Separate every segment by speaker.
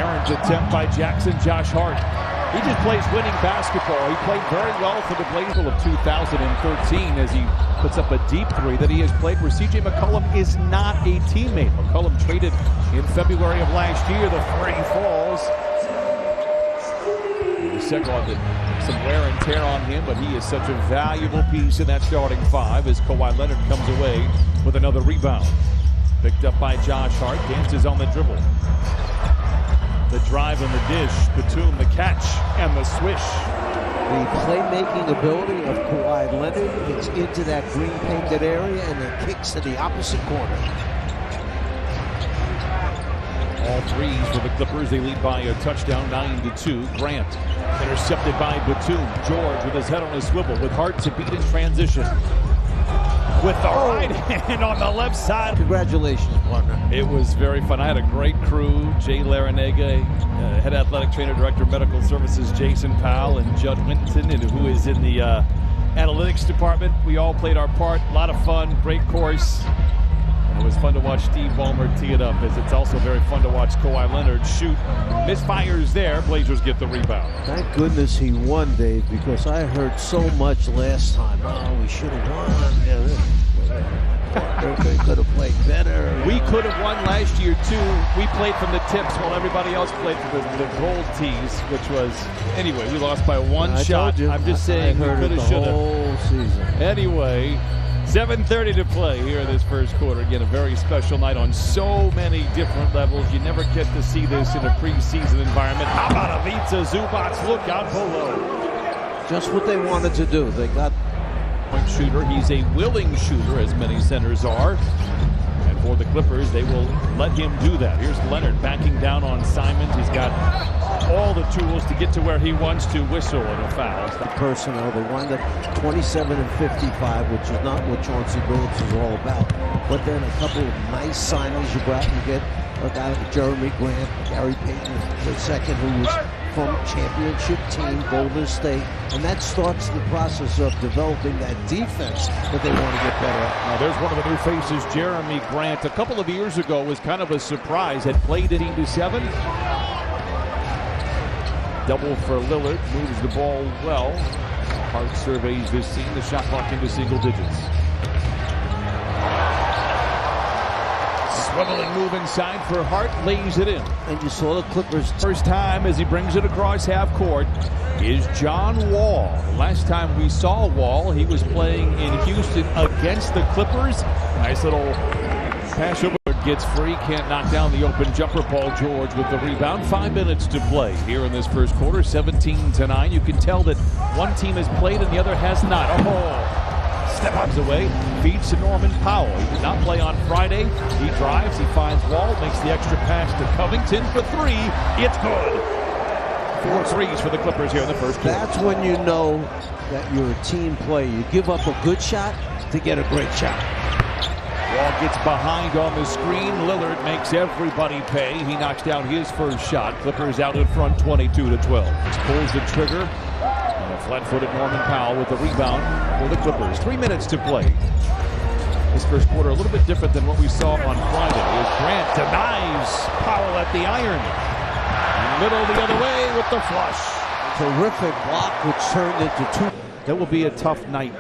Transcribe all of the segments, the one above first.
Speaker 1: errant attempt by Jackson Josh Hart. He just plays winning basketball. He played very well for the Blazers of 2013 as he puts up a deep three that he has played where C.J. McCollum is not a teammate. McCollum traded in February of last year. The three falls. The second one, some wear and tear on him, but he is such a valuable piece in that starting five as Kawhi Leonard comes away with another rebound. Picked up by Josh Hart, dances on the dribble. The drive and the dish, Batum, the catch, and the swish.
Speaker 2: The playmaking ability of Kawhi Leonard gets into that green painted area and then kicks to the opposite corner.
Speaker 1: All threes for the Clippers. They lead by a touchdown, 9-2. Grant intercepted by Batum. George with his head on a swivel with Hart to beat in transition. With the right hand on the left side.
Speaker 2: Congratulations, partner.
Speaker 1: It was very fun. I had a great crew. Jay Larinaga, head athletic trainer, director, medical services, Jason Powell, and Judd Winton, and who is in the analytics department. We all played our part. A lot of fun. Great course. And it was fun to watch Steve Ballmer tee it up, as it's also very fun to watch Kawhi Leonard shoot. Misfires there. Blazers get the rebound.
Speaker 2: Thank goodness he won, Dave, because I heard so much last time. Oh, we should have won. They could have played better.
Speaker 1: We could have won last year, too. We played from the tips while everybody else played from the gold tees, which was, anyway, we lost by one shot. I'm just saying we could have, should have. Anyway, 7:30 to play here in this first quarter. Again, a very special night on so many different levels. You never get to see this in a preseason environment. How about Ivica Zubac? Look out below.
Speaker 2: Just what they wanted to do. They got
Speaker 1: point shooter. He's a willing shooter, as many centers are. And for the Clippers, they will let him do that. Here's Leonard backing down on Simons. He's got all the tools to get to where he wants to. Whistle and a foul.
Speaker 2: The personnel, they wind up 27 and 55, which is not what Chauncey Billups is all about. But then a couple of nice signings. You go out and get a guy like Jeremy Grant, Gary Payton II, who was from championship team Golden State, and that starts the process of developing that defense that they want to get better at.
Speaker 1: Now there's one of the new faces, Jeremy Grant. A couple of years ago was kind of a surprise. Had played at 8-7. Double for Lillard, moves the ball well. Hart surveys this scene, the shot clock into single digits. Swivel and move inside for Hart, lays it in.
Speaker 2: And you saw the Clippers.
Speaker 1: First time as he brings it across half court is John Wall. Last time we saw Wall, he was playing in Houston against the Clippers. Nice little pass over. Gets free, can't knock down the open jumper. Paul George with the rebound. 5 minutes to play here in this first quarter, 17-9. You can tell that one team has played and the other has not. Oh, step ups away, feeds to Norman Powell. He did not play on Friday. He drives, he finds Wall, makes the extra pass to Covington for three. It's good. 4 threes for the Clippers here in the first quarter.
Speaker 2: That's when you know that you're a team player. You give up a good shot to get a great shot.
Speaker 1: Wall gets behind on the screen. Lillard makes everybody pay. He knocks down his first shot. Clippers out in front 22-12. Pulls the trigger. And a flat-footed Norman Powell with the rebound for the Clippers. 3 minutes to play. This first quarter a little bit different than what we saw on Friday. As Grant denies Powell at the iron. Middle the other way with the flush.
Speaker 2: Terrific block which turned into 2.
Speaker 1: That will be a tough night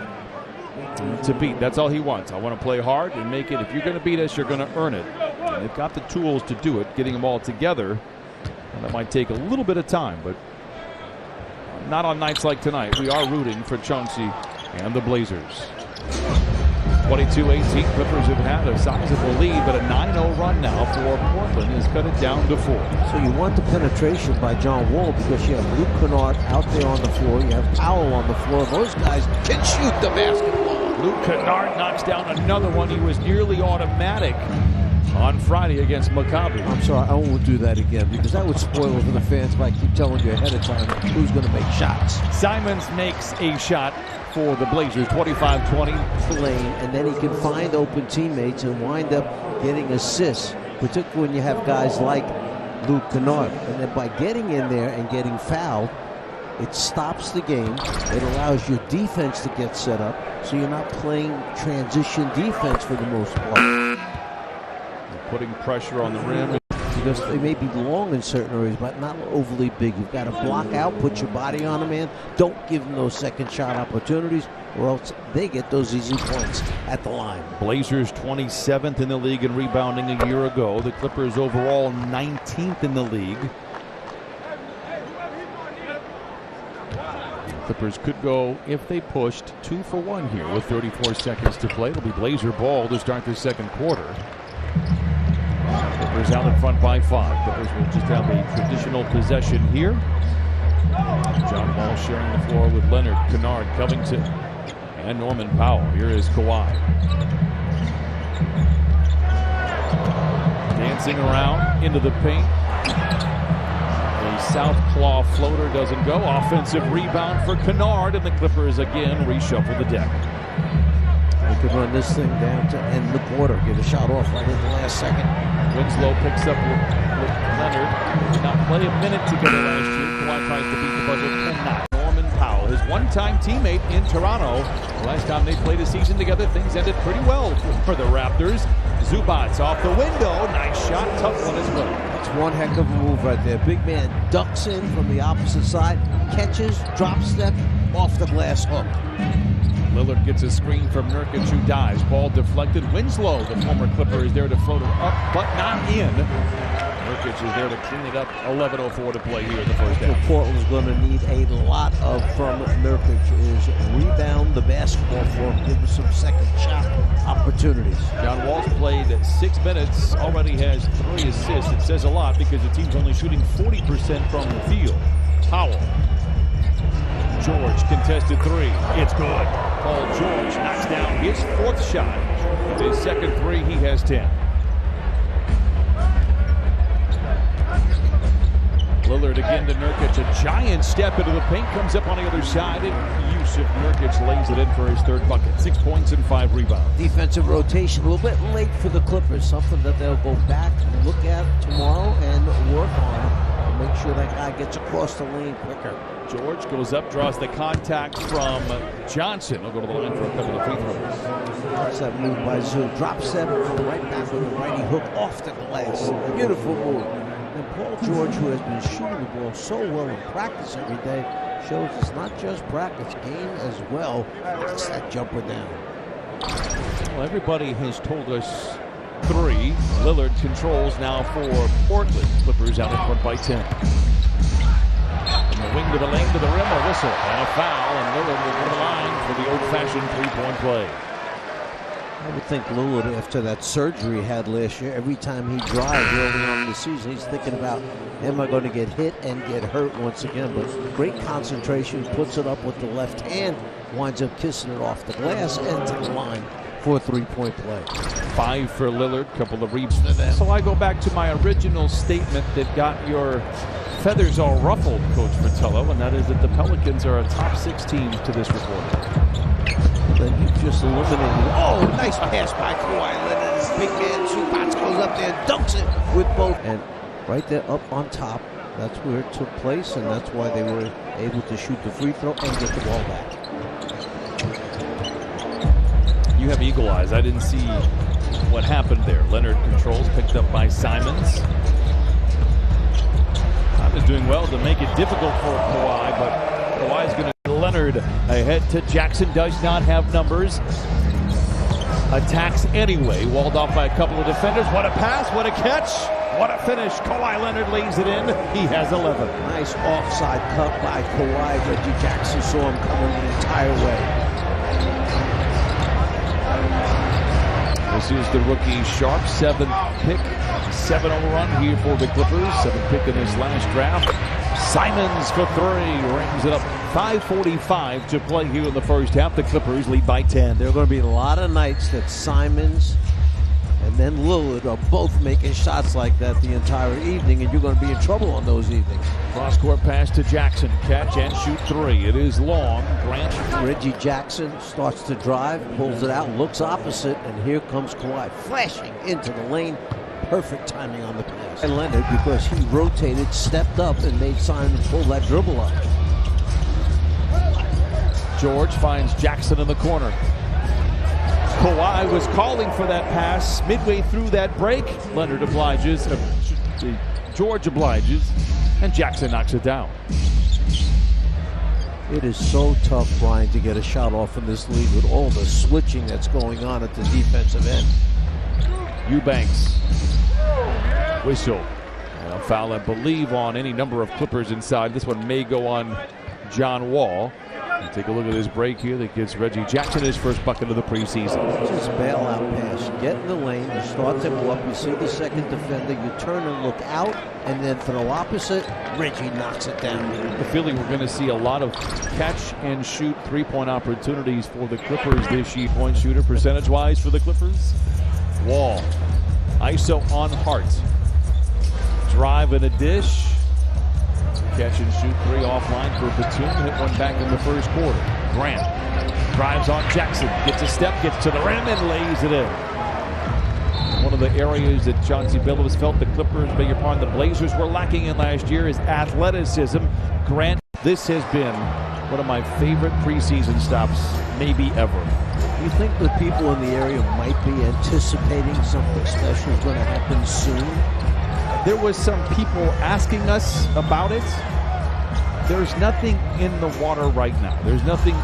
Speaker 1: to beat. That's all he wants. I want to play hard and make it. If you're going to beat us, you're going to earn it. And they've got the tools to do it. Getting them all together, and that might take a little bit of time, but not on nights like tonight. We are rooting for Chauncey and the Blazers. 22-18. Clippers have had a sizable lead, but a 9-0 run now for Portland has cut it down to 4.
Speaker 2: So you want the penetration by John Wall because you have Luke Kennard out there on the floor. You have Powell on the floor. Those guys can shoot the basketball.
Speaker 1: Luke Kennard knocks down another one. He was nearly automatic on Friday against Maccabi.
Speaker 2: I'm sorry, I won't do that again because that would spoil it for the fans if I keep telling you ahead of time who's going to make shots.
Speaker 1: Simons makes a shot for the Blazers, 25-20.
Speaker 2: Lane, and then he can find open teammates and wind up getting assists, particularly when you have guys like Luke Kennard. And then by getting in there and getting fouled, it stops the game. It allows your defense to get set up, so you're not playing transition defense for the most part.
Speaker 1: Putting pressure on the rim.
Speaker 2: because they may be long in certain areas, but not overly big. You've got to block out, put your body on a man. Don't give them those second shot opportunities, or else they get those easy points at the line.
Speaker 1: Blazers 27th in the league in rebounding a year ago. The Clippers overall 19th in the league. Clippers could go, if they pushed, 2 for 1 here with 34 seconds to play. It'll be Blazer ball to start the second quarter. Clippers out in front by 5. Clippers will just have a traditional possession here. John Wall sharing the floor with Leonard, Kennard, Covington, and Norman Powell. Here is Kawhi. Dancing around into the paint. The south claw floater doesn't go. Offensive rebound for Kennard, and the Clippers again reshuffle the deck.
Speaker 2: They could run this thing down to end the quarter. Get a shot off right in the last second.
Speaker 1: Winslow picks up with Leonard. Did not play a minute together last year. Kawhi tries to beat the buzzer. Cannot. Norman Powell, his one-time teammate in Toronto. The last time they played a season together, things ended pretty well for the Raptors. Zubats off the window. Nice shot. Tough one as well.
Speaker 2: That's one heck of a move right there. Big man ducks in from the opposite side, catches, drop step, off the glass hook.
Speaker 1: Lillard gets a screen from Nurkic, who dives. Ball deflected. Winslow, the former Clipper, is there to float it up, but not in. Nurkic is there to clean it up. 11:04 to play here in the first half.
Speaker 2: What Portland's going to need a lot of from Nurkic is rebound the basketball for him, give him some second shot opportunities.
Speaker 1: John Wall's played 6 minutes, already has 3 assists. It says a lot because the team's only shooting 40% from the field. Powell. George, contested 3. It's good. Paul George knocks down his 4th shot. With his second 3, he has 10. Lillard again to Nurkic. A giant step into the paint, comes up on the other side, and Yusuf Nurkic lays it in for his 3rd bucket. 6 points and 5 rebounds.
Speaker 2: Defensive rotation, a little bit late for the Clippers. Something that they'll go back and look at tomorrow and work on. Make sure that guy gets across the lane quicker.
Speaker 1: George goes up, draws the contact from Johnson. He'll go to the line for a couple of free throws.
Speaker 2: That's that move by Zoo. Drop step, right back with a righty hook off the glass. Beautiful move. And Paul George, who has been shooting the ball so well in practice every day, shows it's not just practice, game as well. Knocks that jumper down.
Speaker 1: Well, everybody has told us 3. Lillard controls now for Portland. Clippers out in front by 10. From the wing to the lane to the rim, a whistle and a foul, and Lillard will go to the line for the old-fashioned 3-point play.
Speaker 2: I would think Lillard, after that surgery he had last year, every time he drives early on in the season, he's thinking about, am I going to get hit and get hurt once again? But great concentration, puts it up with the left hand, winds up kissing it off the glass and to the line for a 3-point play.
Speaker 1: 5 for Lillard, couple of rebounds. So I go back to my original statement that got your feathers all ruffled, Coach Fratello, and that is that the Pelicans are a top 6 team to this report.
Speaker 2: Then he just eliminated. Oh, nice pass by Kawhi Leonard. His big man, Zubats goes up there and dunks it with both. And right there up on top, that's where it took place, and that's why they were able to shoot the free throw and get the ball back.
Speaker 1: You have eagle eyes. I didn't see what happened there. Leonard controls, picked up by Simons. Simons doing well to make it difficult for Kawhi, but Kawhi's going to Leonard ahead to Jackson, does not have numbers. Attacks anyway, walled off by a couple of defenders. What a pass, what a catch, what a finish. Kawhi Leonard lays it in. He has 11.
Speaker 2: Nice offside cut by Kawhi. Reggie Jackson saw him coming the entire way.
Speaker 1: This is the rookie Sharp, 7th pick, 7 overrun here for the Clippers. 7th pick in his last draft. Simons for 3, rings it up. 5:45 to play here in the first half. The Clippers lead by 10.
Speaker 2: There are going to be a lot of nights that Simons and then Lillard are both making shots like that the entire evening, and you're going to be in trouble on those evenings.
Speaker 1: Cross-court pass to Jackson. Catch and shoot 3. It is long. Grant.
Speaker 2: Reggie Jackson starts to drive, pulls it out, looks opposite, and here comes Kawhi flashing into the lane. Perfect timing on the pass. And Leonard, because he rotated, stepped up, and made Simon pull that dribble up.
Speaker 1: George finds Jackson in the corner. Kawhi was calling for that pass midway through that break. Leonard obliges. The George obliges, and Jackson knocks it down.
Speaker 2: It is so tough, Brian, to get a shot off in this league with all the switching that's going on at the defensive end.
Speaker 1: Eubanks. Whistle. And a foul, I believe, on any number of Clippers inside. This one may go on John Wall. And take a look at this break here that gives Reggie Jackson his first bucket of the preseason.
Speaker 2: Just bailout pass. Get in the lane, you start to go up, you see the second defender, you turn and look out, and then throw opposite. Reggie knocks it down.
Speaker 1: The feeling we're going to see a lot of catch and shoot three-point opportunities for the Clippers this year. Point shooter percentage-wise for the Clippers. Wall. ISO on Hart. Drive and a dish. Catch and shoot three offline for Batum. Hit one back in the first quarter. Grant drives on Jackson. Gets a step, gets to the rim, and lays it in. One of the areas that Chauncey Billups felt the Clippers, beg your pardon, the Blazers were lacking in last year is athleticism. Grant, this has been one of my favorite preseason stops, maybe ever.
Speaker 2: You think the people in the area might be anticipating something special is going to happen soon?
Speaker 1: There was some people asking us about it. There's nothing in the water right now. There's nothing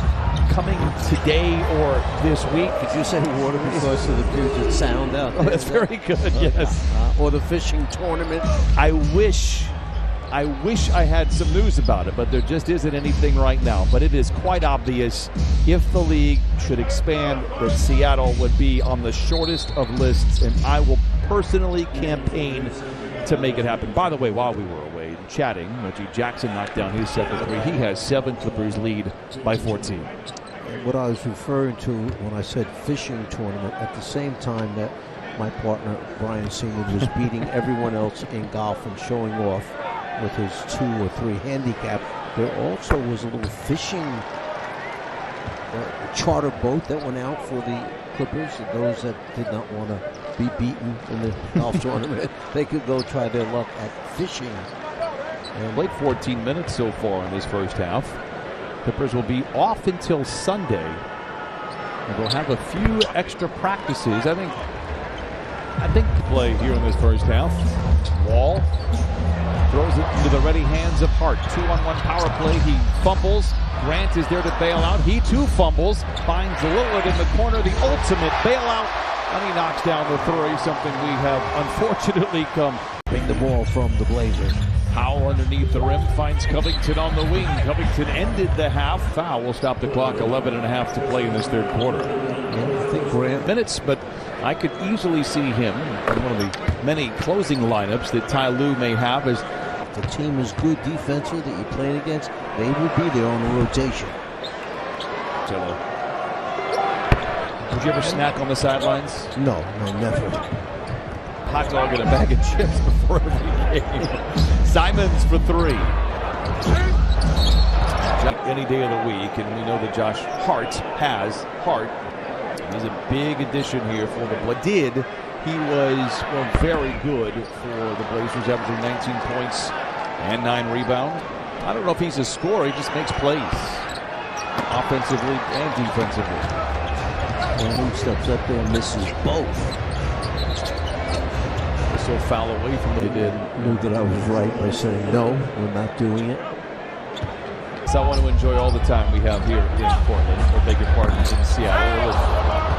Speaker 1: coming today or this week.
Speaker 2: Did you say water because of the Puget Sound out there?
Speaker 1: Oh, that's very good, yes.
Speaker 2: Or the fishing tournament.
Speaker 1: I wish I had some news about it, but there just isn't anything right now. But it is quite obvious if the league should expand that Seattle would be on the shortest of lists, and I will personally campaign to make it happen. By the way, while we were away chatting, Reggie Jackson knocked down his second three. He has 7. Clippers lead by 14.
Speaker 2: What I was referring to when I said fishing tournament, at the same time that my partner Brian Senior was beating everyone else in golf and showing off with his 2 or 3 handicap, there also was a little fishing charter boat that went out for the Clippers, and those that did not want to be beaten in the golf tournament, they could go try their luck at fishing.
Speaker 1: And played 14 minutes so far in this first half. Clippers will be off until Sunday. And they'll have a few extra practices. I think play here in this first half. Wall throws it into the ready hands of Hart. 2-on-1 power play. He fumbles. Grant is there to bail out. He too fumbles. Finds Lillard in the corner. The ultimate bailout. And he knocks down the three. Something we have unfortunately come.
Speaker 2: Take the ball from the Blazers.
Speaker 1: Powell underneath the rim finds Covington on the wing. Covington ended the half. Foul will stop the clock. 11.5 to play in this third quarter.
Speaker 2: Yeah, I think Grant
Speaker 1: minutes, but I could easily see him in one of the many closing lineups that Ty Lue may have. As
Speaker 2: if the team is good defensively that you're playing against, they will be there on the rotation.
Speaker 1: Would you ever snack on the sidelines?
Speaker 2: No, never.
Speaker 1: Hot dog and a bag of chips before every game. Simons for 3. Any day of the week, and we know that Josh Hart has Hart. He's a big addition here for the Blazers. He was very good for the Blazers, averaging 19 points and 9 rebounds. I don't know if he's a scorer. He just makes plays, offensively and defensively.
Speaker 2: And he steps up there and misses both.
Speaker 1: So foul away from what they did.
Speaker 2: Knew that I was right by saying no, we're not doing it.
Speaker 1: So I want to enjoy all the time we have here in Portland, or beg your pardon, in Seattle.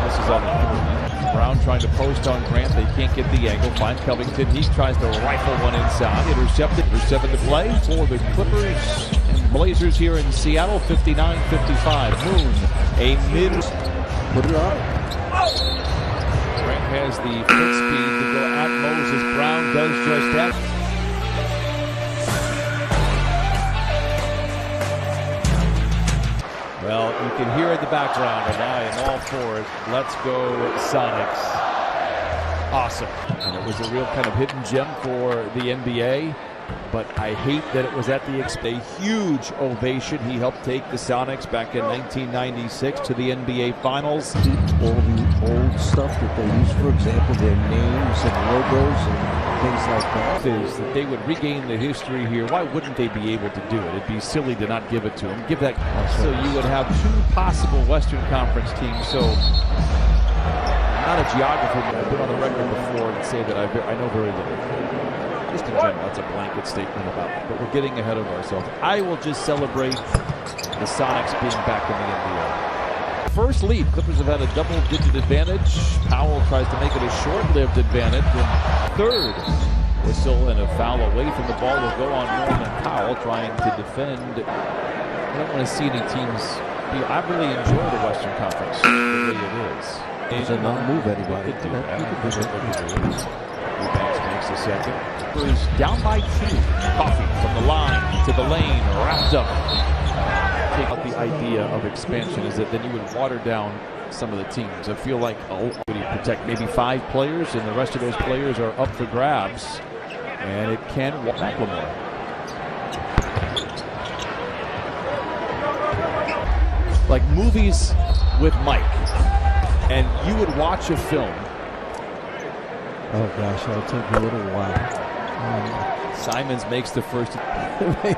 Speaker 1: This is on the Brown trying to post on Grant. They can't get the angle. Find Covington. He tries to rifle one inside. Intercepted. There's 7 to play for the Clippers and Blazers here in Seattle. 59-55. Moon, a mid.
Speaker 2: Put it up.
Speaker 1: Grant has the foot speed to go at Moses. Brown does just that. Well, you can hear in the background, and I am all for it. Let's go Sonics. Awesome. And it was a real kind of hidden gem for the NBA, but I hate that it was at the expense. A huge ovation. He helped take the Sonics back in 1996 to the NBA Finals.
Speaker 2: All the old stuff that they use, for example, their names and logos and things like that.
Speaker 1: Is that they would regain the history here. Why wouldn't they be able to do it? It'd be silly to not give it to them. Give that. So you would have 2 possible Western Conference teams. So I'm not a geographer, but I've been on the record before and say that I know very little. Just in general, that's a blanket statement about it, but we're getting ahead of ourselves. I will just celebrate the Sonics being back in the NBA. First lead, Clippers have had a double-digit advantage. Powell tries to make it a short-lived advantage. And third whistle and a foul away from the ball will go on Norman Powell trying to defend. I don't want to see any teams. I really enjoy the Western Conference the way it is.
Speaker 2: To not move anybody.
Speaker 1: Eubanks makes a second. Clippers down by 2. Coffee from the line to the lane, wrapped up. Take out the idea of expansion is that then you would water down some of the teams. I feel like you protect maybe 5 players, and the rest of those players are up for grabs, and it can walk McLemore. Like movies with Mike, and you would watch a film.
Speaker 2: Oh gosh, that'll take me a little while.
Speaker 1: Simons makes the first.
Speaker 2: Maybe.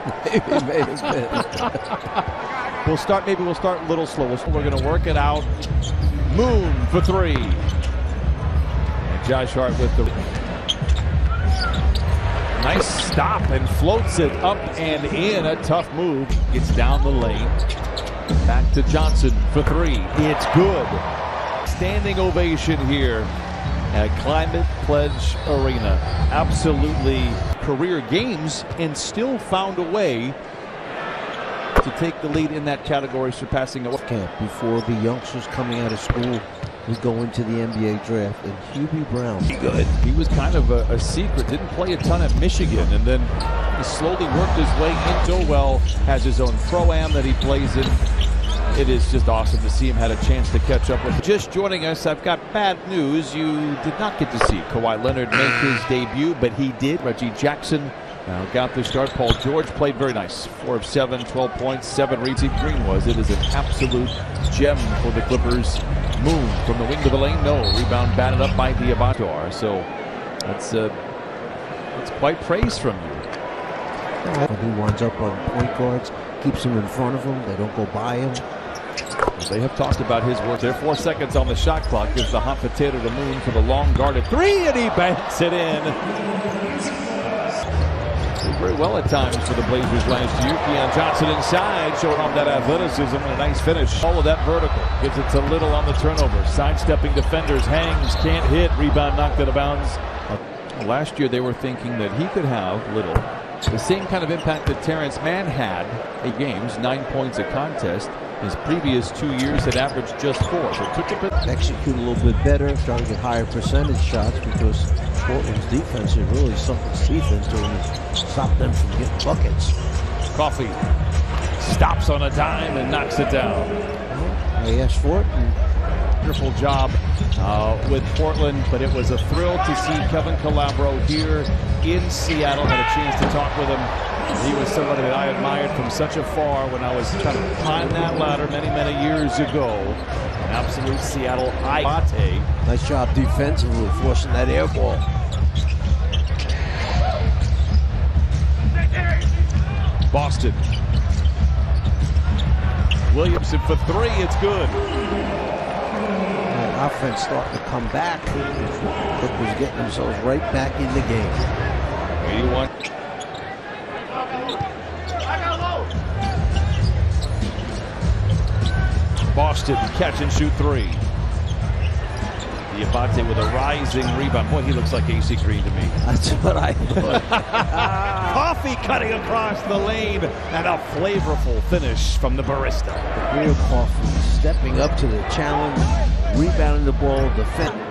Speaker 1: Maybe we'll start a little slow. We're going to work it out. Moon for 3. And Josh Hart with the nice stop and floats it up and in. A tough move. Gets down the lane. Back to Johnson for 3. It's good. Standing ovation here at Climate Pledge Arena. Absolutely career games, and still found a way to take the lead in that category, surpassing a
Speaker 2: camp before the youngsters coming out of school would go into the NBA draft. And Hubie Brown,
Speaker 1: good. He was kind of a secret. Didn't play a ton at Michigan, and then he slowly worked his way into. Well, has his own pro-am that he plays in. It is just awesome to see him had a chance to catch up with. Just joining us, I've got bad news. You did not get to see Kawhi Leonard make his debut, but he did. Reggie Jackson got the start. Paul George played very nice. 4 of 7, 12 points, 7 reads. Green was. It is an absolute gem for the Clippers. Moon from the wing to the lane. No. Rebound batted up by Diabatar. So that's quite praise from you.
Speaker 2: He winds up on point guards, keeps them in front of him. They don't go by him.
Speaker 1: They have talked about his work. There 4 seconds on the shot clock. Gives the hot potato to Moon for the long guarded 3, and he banks it in. Did very well at times for the Blazers last year. Keon Johnson inside, showing off that athleticism and a nice finish. All of that vertical. Gives it to Little on the turnover. Sidestepping defenders, hangs, can't hit. Rebound knocked out of bounds. Last year they were thinking that he could have, Little, the same kind of impact that Terrence Mann had in games, 9 points a contest. His previous 2 years had averaged just 4. So took a bit.
Speaker 2: Execute a little bit better, try to get higher percentage shots, because Portland's defense has really sunk its teeth into and stopped them from getting buckets.
Speaker 1: Coffee stops on a dime and knocks it down.
Speaker 2: They asked for it.
Speaker 1: Wonderful job with Portland, but it was a thrill to see Kevin Calabro here in Seattle. Had a chance to talk with him. He was somebody that I admired from such afar when I was trying to climb that ladder many, many years ago. An absolute Seattle Ibate.
Speaker 2: Nice job defensively, forcing that air ball.
Speaker 1: Boston. Williamson for 3. It's good.
Speaker 2: Offense starting to come back. Clippers getting themselves right back in the game.
Speaker 1: 81. Boston catch and shoot 3. Diabate with a rising rebound. Boy, he looks like AC Green to me.
Speaker 2: That's what I thought.
Speaker 1: Coffee cutting across the lane, and a flavorful finish from the barista.
Speaker 2: Real Coffee stepping up to the challenge, rebounding the ball, defending.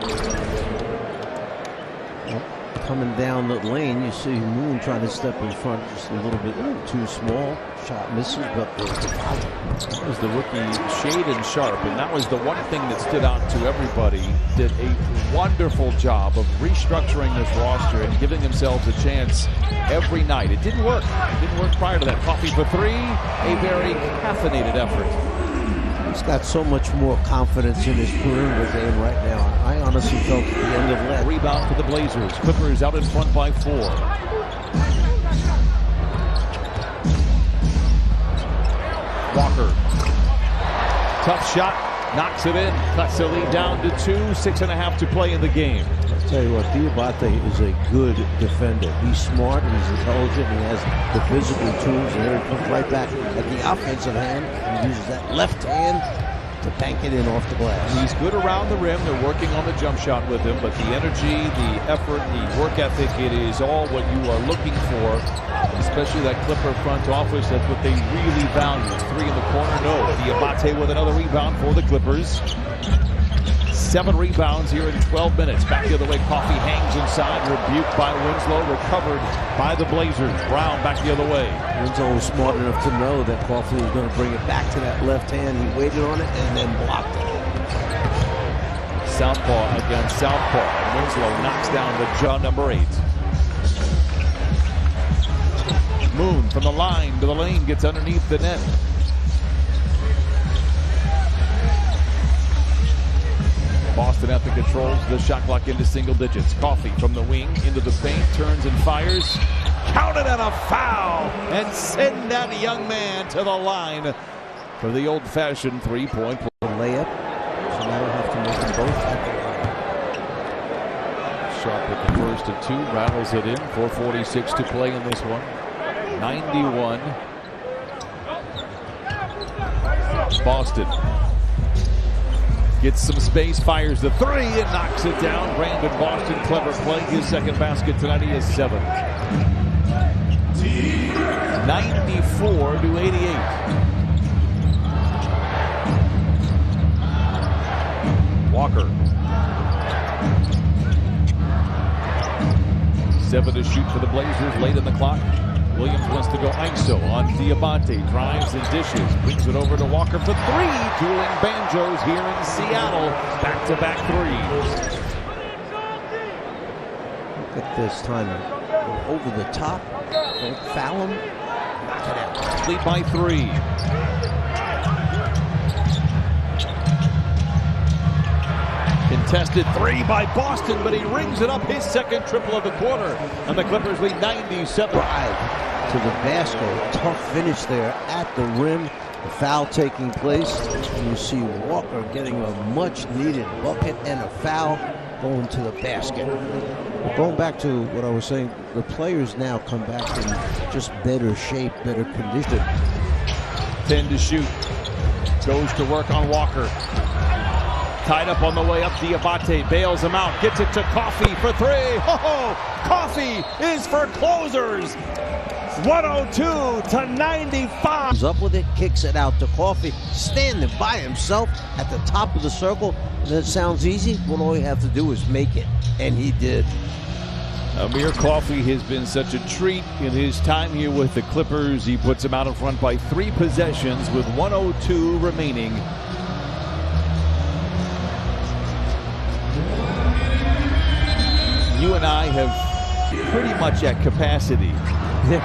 Speaker 2: Coming down the lane, you see Moon trying to step in front just a little bit too small. Shot misses, but
Speaker 1: that was the rookie Shaden Sharp, and that was the one thing that stood out to everybody. Did a wonderful job of restructuring this roster and giving themselves a chance every night. It didn't work. It didn't work prior to that. Coffee for 3, a very caffeinated effort.
Speaker 2: He's got so much more confidence in his perimeter game right now. I honestly felt at the end of last.
Speaker 1: Rebound for the Blazers. Clippers out in front by 4. Walker. Tough shot. Knocks it in. Cuts the lead down to 2. 6.5 to play in the game.
Speaker 2: Tell you what, Diabate is a good defender. He's smart, he's intelligent, he has the physical tools, and here he comes right back at the offensive hand and uses that left hand to bank it in off the glass.
Speaker 1: He's good around the rim. They're working on the jump shot with him, but the energy, the effort, the work ethic, it is all what you are looking for, especially that Clipper front office. That's what they really value. 3 in the corner, no. Diabate with another rebound for the Clippers. 7 rebounds here in 12 minutes. Back the other way, Coffey hangs inside, rebuked by Winslow, recovered by the Blazers. Brown back the other way.
Speaker 2: Winslow was smart enough to know that Coffey was going to bring it back to that left hand. He waited on it and then blocked it.
Speaker 1: Southpaw against southpaw. Winslow knocks down the jaw, number 8. Moon from the line to the lane, gets underneath the net. Boston at the controls, the shot clock into single digits. Coffey from the wing into the paint, turns and fires. Counted and a foul, and send that young man to the line for the old-fashioned three-point
Speaker 2: layup. So now we'll have to make them both at the line.
Speaker 1: Sharp with the first of 2, rattles it in. 4:46 to play in this one. 91. Boston gets some space, fires the 3 and knocks it down. Brandon Boston, clever play. His second basket tonight. He has 7. 94 to 88. Walker. 7 to shoot for the Blazers late in the clock. Williams wants to go ISO on Diabate. Drives and dishes. Brings it over to Walker for 3. Dueling banjos here in Seattle. Back-to-back 3s.
Speaker 2: Look at this time. Over the top. Don't foul him. Knock it out.
Speaker 1: Lead by 3. Contested 3 by Boston, but he rings it up, his second triple of the quarter. And the Clippers lead 97.
Speaker 2: Drive to the basket. Tough finish there at the rim. The foul taking place. And you see Walker getting a much-needed bucket and a foul going to the basket. Going back to what I was saying, the players now come back in just better shape, better condition.
Speaker 1: 10 to shoot. Goes to work on Walker. Tied up on the way up, Diabate bails him out, gets it to Coffey for 3. Oh, Coffey is for closers. 102 to 95.
Speaker 2: He's up with it, kicks it out to Coffey, standing by himself at the top of the circle. That sounds easy, but all you have to do is make it, and he did.
Speaker 1: Amir Coffey has been such a treat in his time here with the Clippers. He puts him out in front by 3 possessions with 102 remaining. You and I have pretty much at capacity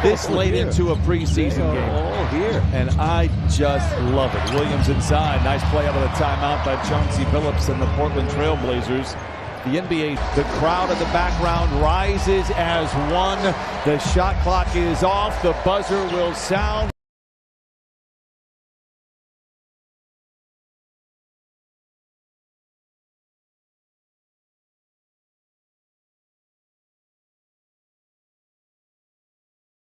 Speaker 1: this late into a preseason game.
Speaker 2: All here.
Speaker 1: And I just love it. Williams inside. Nice play out of the timeout by Chauncey Billups and the Portland Trailblazers. The NBA, the crowd in the background rises as one. The shot clock is off. The buzzer will sound.